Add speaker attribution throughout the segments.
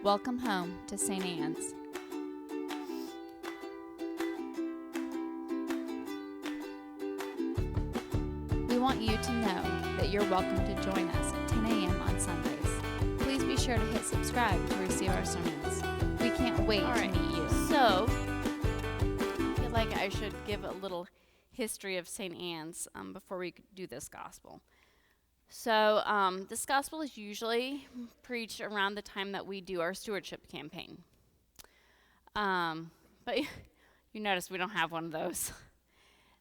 Speaker 1: Welcome home to St. Anne's. We want you to know that you're welcome to join us at 10 a.m. on Sundays. Please be sure to hit subscribe to receive our sermons. We can't wait to meet you.
Speaker 2: So, I feel like I should give a little history of St. Anne's before we do this gospel. So, this gospel is usually preached around the time that we do our stewardship campaign. But you notice we don't have one of those.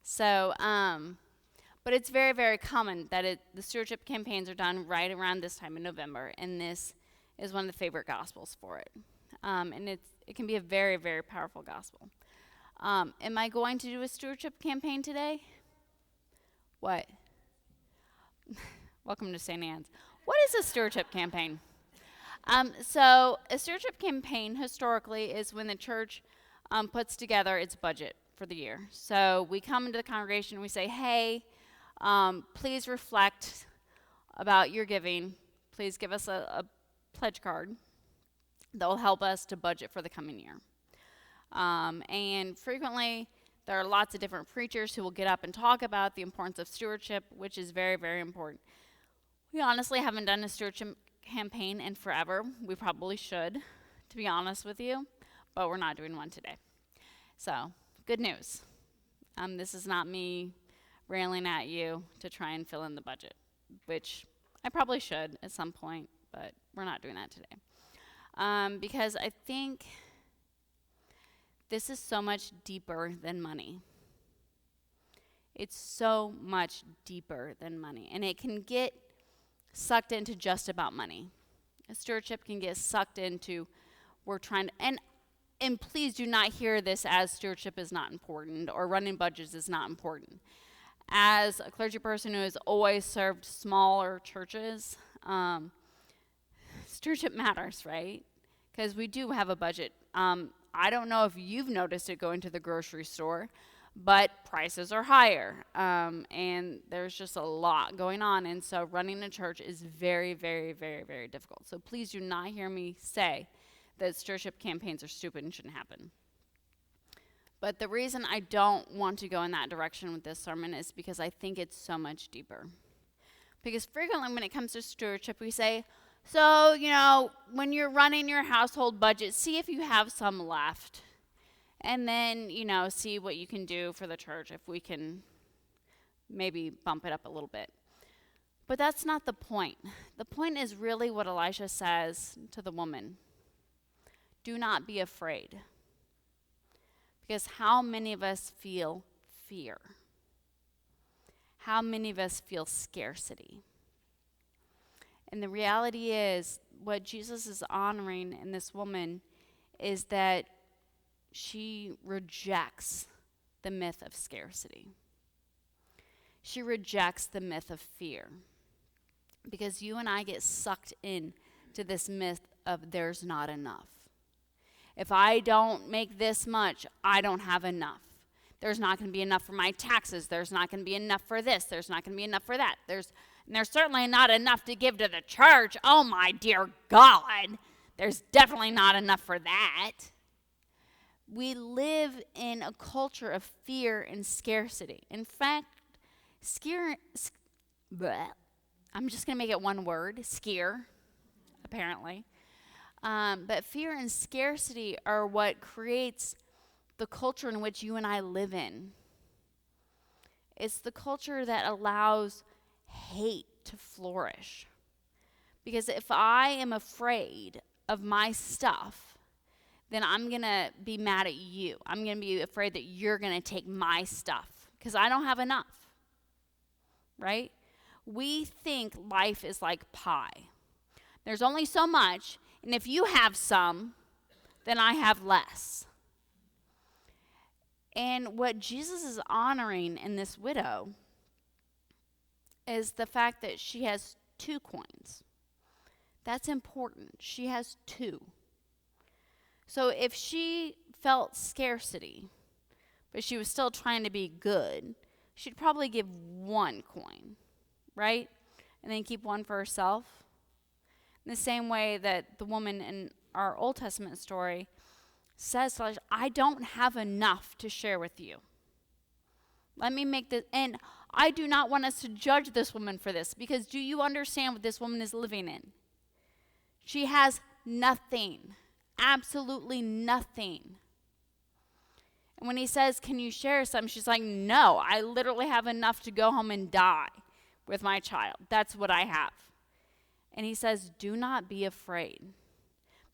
Speaker 2: So, but it's very, very common that the stewardship campaigns are done right around this time in November, and this is one of the favorite gospels for it. And it can be a very, very powerful gospel. Am I going to do a stewardship campaign today? What? Welcome to St. Anne's. What is a stewardship campaign? So a stewardship campaign historically is when the church puts together its budget for the year. So we come into the congregation and we say, hey, please reflect about your giving. Please give us a pledge card that will help us to budget for the coming year. And frequently, there are lots of different preachers who will get up and talk about the importance of stewardship, which is very, very important. We honestly haven't done a stewardship campaign in forever. We probably should, to be honest with you, but we're not doing one today. So, good news. This is not me railing at you to try and fill in the budget, which I probably should at some point, but we're not doing that today. Because I think this is so much deeper than money. It's so much deeper than money, and it can get sucked into just about money. A stewardship can get sucked into we're trying to, and please do not hear this as stewardship is not important or running budgets is not important. As a clergy person who has always served smaller churches, stewardship matters, right? Because we do have a budget. I don't know if you've noticed it going to the grocery store, but prices are higher, and there's just a lot going on, and so running a church is very, very, very, very difficult. So please do not hear me say that stewardship campaigns are stupid and shouldn't happen. But the reason I don't want to go in that direction with this sermon is because I think it's so much deeper. Because frequently when it comes to stewardship, we say, so, when you're running your household budget, see if you have some left. And then, see what you can do for the church, if we can maybe bump it up a little bit. But that's not the point. The point is really what Elisha says to the woman. Do not be afraid. Because how many of us feel fear? How many of us feel scarcity? And the reality is, what Jesus is honoring in this woman is that she rejects the myth of scarcity. She rejects the myth of fear. Because you and I get sucked in to this myth of there's not enough. If I don't make this much, I don't have enough. There's not going to be enough for my taxes. There's not going to be enough for this. There's not going to be enough for that. There's certainly not enough to give to the church. Oh, my dear God. There's definitely not enough for that. We live in a culture of fear and scarcity. In fact, I'm just going to make it one word, scare, apparently. But fear and scarcity are what creates the culture in which you and I live in. It's the culture that allows hate to flourish. Because if I am afraid of my stuff, then I'm going to be mad at you. I'm going to be afraid that you're going to take my stuff because I don't have enough, right? We think life is like pie. There's only so much, and if you have some, then I have less. And what Jesus is honoring in this widow is the fact that she has 2 coins. That's important. She has 2. So if she felt scarcity, but she was still trying to be good, she'd probably give 1 coin, right? And then keep 1 for herself. In the same way that the woman in our Old Testament story says to Elijah, I don't have enough to share with you. Let me make this, and I do not want us to judge this woman for this, because do you understand what this woman is living in? She has nothing, absolutely nothing. And when he says, can you share something? She's like, no, I literally have enough to go home and die with my child. That's what I have. And he says, do not be afraid.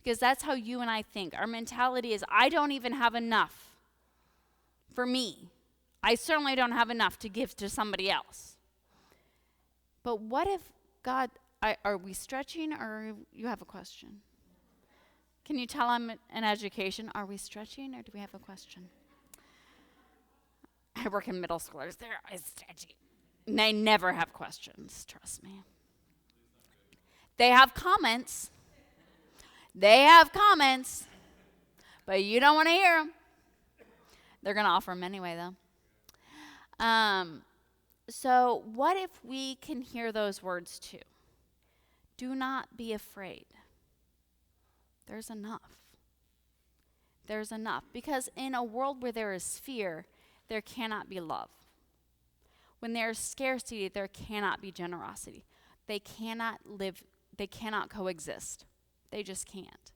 Speaker 2: Because that's how you and I think. Our mentality is, I don't even have enough for me. I certainly don't have enough to give to somebody else. But what if God, are we stretching, or you have a question? Can you tell I'm in education? Are we stretching, or do we have a question? I work in middle schoolers. They're stretching. They never have questions, trust me. They have comments. But you don't want to hear them. They're going to offer them anyway, though. So what if we can hear those words too? Do not be afraid. There's enough. There's enough. Because in a world where there is fear, there cannot be love. When there is scarcity, there cannot be generosity. They cannot coexist. They just can't.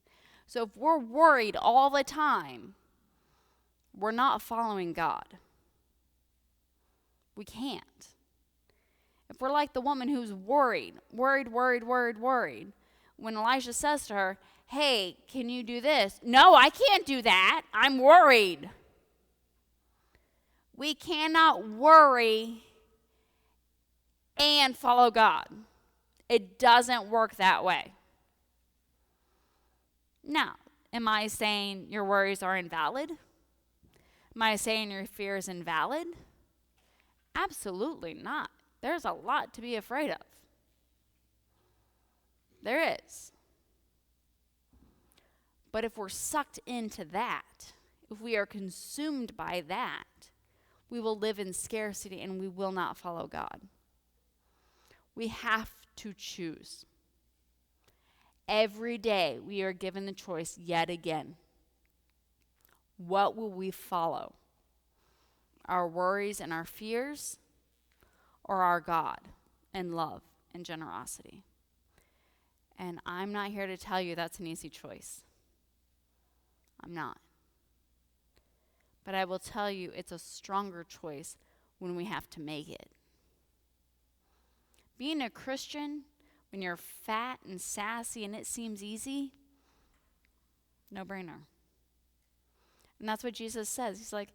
Speaker 2: So if we're worried all the time, we're not following God. We can't. If we're like the woman who's worried, when Elijah says to her, hey, can you do this? No, I can't do that. I'm worried. We cannot worry and follow God. It doesn't work that way. Now, am I saying your worries are invalid? Am I saying your fear is invalid? Absolutely not. There's a lot to be afraid of. There is. But if we're sucked into that, if we are consumed by that, we will live in scarcity and we will not follow God. We have to choose. Every day we are given the choice yet again. What will we follow? Our worries and our fears, or our God and love and generosity? And I'm not here to tell you that's an easy choice. I'm not. But I will tell you it's a stronger choice when we have to make it. Being a Christian, when you're fat and sassy and it seems easy, no brainer. And that's what Jesus says. He's like,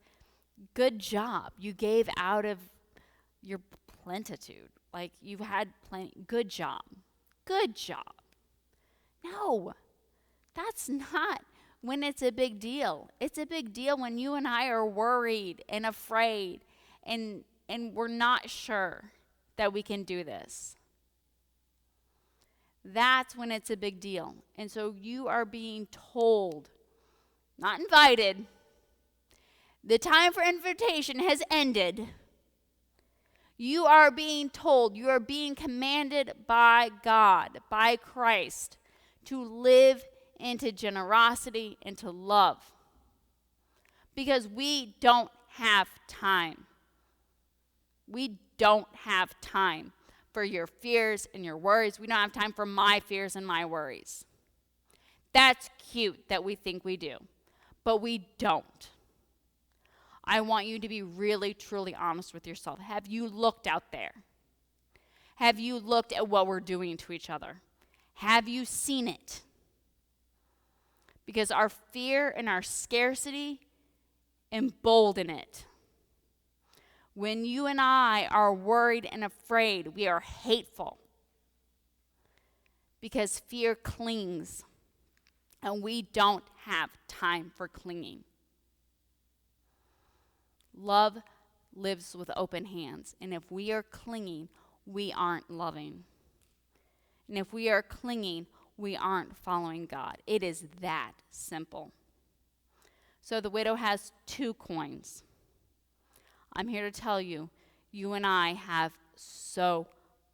Speaker 2: good job. You gave out of your plenitude. Like, you've had plenty. Good job. Good job. No, that's not when it's a big deal. It's a big deal when you and I are worried and afraid and we're not sure that we can do this. That's when it's a big deal. And so you are being told, not invited. The time for invitation has ended. You are being told, you are being commanded by God, by Christ, to live into generosity and to love. Because we don't have time. We don't have time for your fears and your worries. We don't have time for my fears and my worries. That's cute that we think we do, but we don't. I want you to be really, truly honest with yourself. Have you looked out there? Have you looked at what we're doing to each other? Have you seen it? Because our fear and our scarcity embolden it. When you and I are worried and afraid, we are hateful. Because fear clings, and we don't have time for clinging. Love lives with open hands, and if we are clinging, we aren't loving. And if we are clinging, we aren't following God. It is that simple. So the widow has 2 coins. I'm here to tell you, you and I have so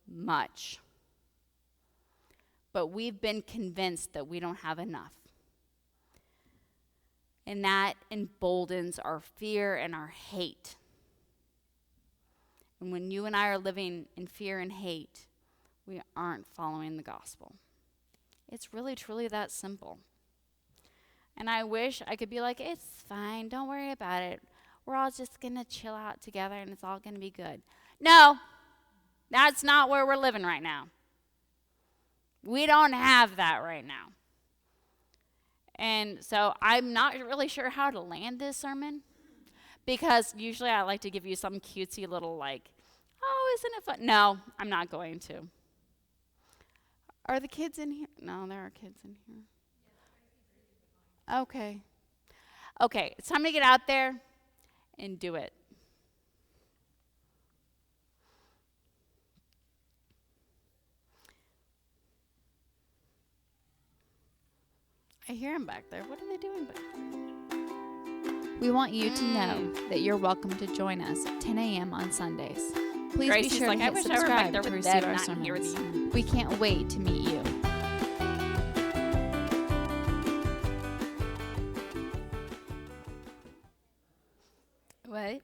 Speaker 2: much. But we've been convinced that we don't have enough. And that emboldens our fear and our hate. And when you and I are living in fear and hate, we aren't following the gospel. It's really, truly that simple. And I wish I could be like, it's fine, don't worry about it. We're all just going to chill out together and it's all going to be good. No, that's not where we're living right now. We don't have that right now. And so I'm not really sure how to land this sermon, because usually I like to give you some cutesy little like, oh, isn't it fun? No, I'm not going to. Are the kids in here? No, there are kids in here. Okay. Okay, it's time to get out there and do it. I hear them back there. What are they doing back there?
Speaker 1: We want you to know that you're welcome to join us at 10 a.m. on Sundays. Please
Speaker 2: Gracie's
Speaker 1: be sure
Speaker 2: like,
Speaker 1: to
Speaker 2: I
Speaker 1: hit
Speaker 2: wish I were back
Speaker 1: subscribe
Speaker 2: there
Speaker 1: to
Speaker 2: with
Speaker 1: receive
Speaker 2: them,
Speaker 1: our
Speaker 2: not in here with
Speaker 1: sermons. We can't wait to meet you.
Speaker 2: What?